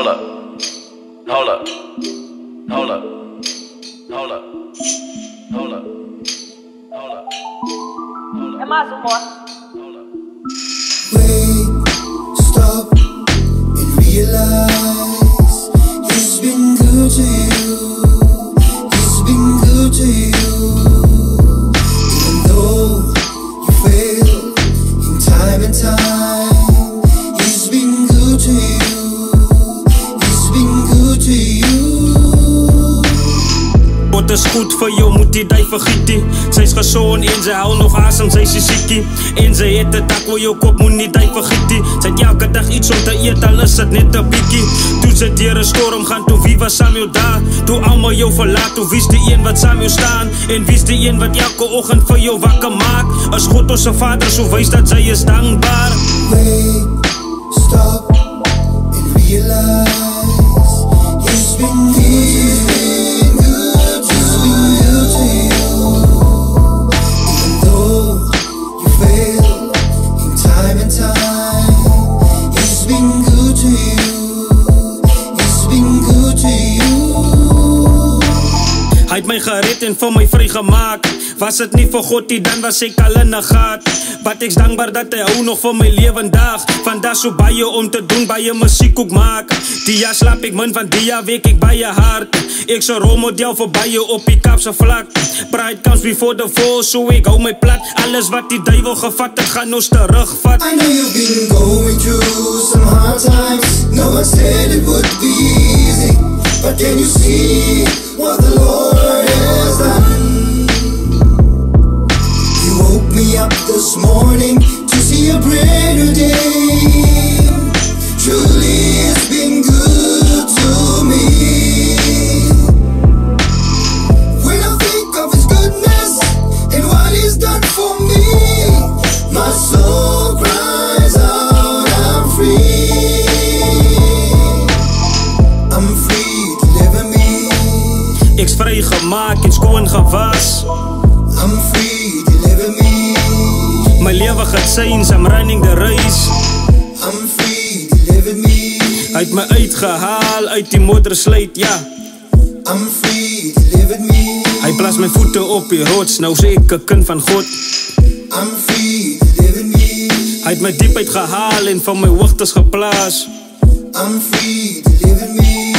up, hold up, hold up, hold up, hold up, hold up, hold up. É mais uma. Wait, stop and realize he's been good to you. He's been good to you. Even though you fail in time and time, he's been good to you. He's been good to you. Wat is goed vir jou, moet die die vergietie. Sy is gezond en sy hou nog asem, sy is siekie. En sy het het dak waar jou kop moet nie die vergietie. Sy het elke dag iets om te eet, al is het net 'n bietjie. Toe sy deur 'n storm gaan, toe wie was saam jou daar? Toe almal jou verlaat, toe wie's die een wat saam jou staan? En wie's die een wat elke oggend vir jou wakker maak? As God ons Vader so wys dat sy is dankbaar. Wait, stop and realize he's been good. Hy het my gered en vir my vrygemaak. Was dit nie vir God nie, dan was ek al in 'n gat. But ek's dankbaar dat hy hou nog vir my lewendag. Vandag so baie om te doen, baie musiek ook maak. Die jaar slaap ek min, van die jaar week ek baie hard. Ek so rolmodel vir baie op die Kaapse vlak. Pride comes before the fall, so ek hou my plat. Alles wat die duiwel gevat het, gaan ons terugvat. I know you've been going through some hard times. No one said it would be easy, but can you see what the Lord has done? You woke me up this morning to see a brand new day. Truly it's been good to me. When I think of His goodness and what He's done for me, my soul cries out, I'm free. I'm free, deliver me. Ek's vrygemaak en skoon gewas. I'm free, deliver me. My lewe geseins, I'm running the race. I'm free, deliver me. Hy het my uitgehaal uit die moddersluit, ja. I'm free, deliver me. Hy plaas my voete op die rots, nou sê ek 'n kind van God. I'm free, deliver me. Hy het my diep uitgehaal en van my hoogtes geplaas. I'm free, deliver me.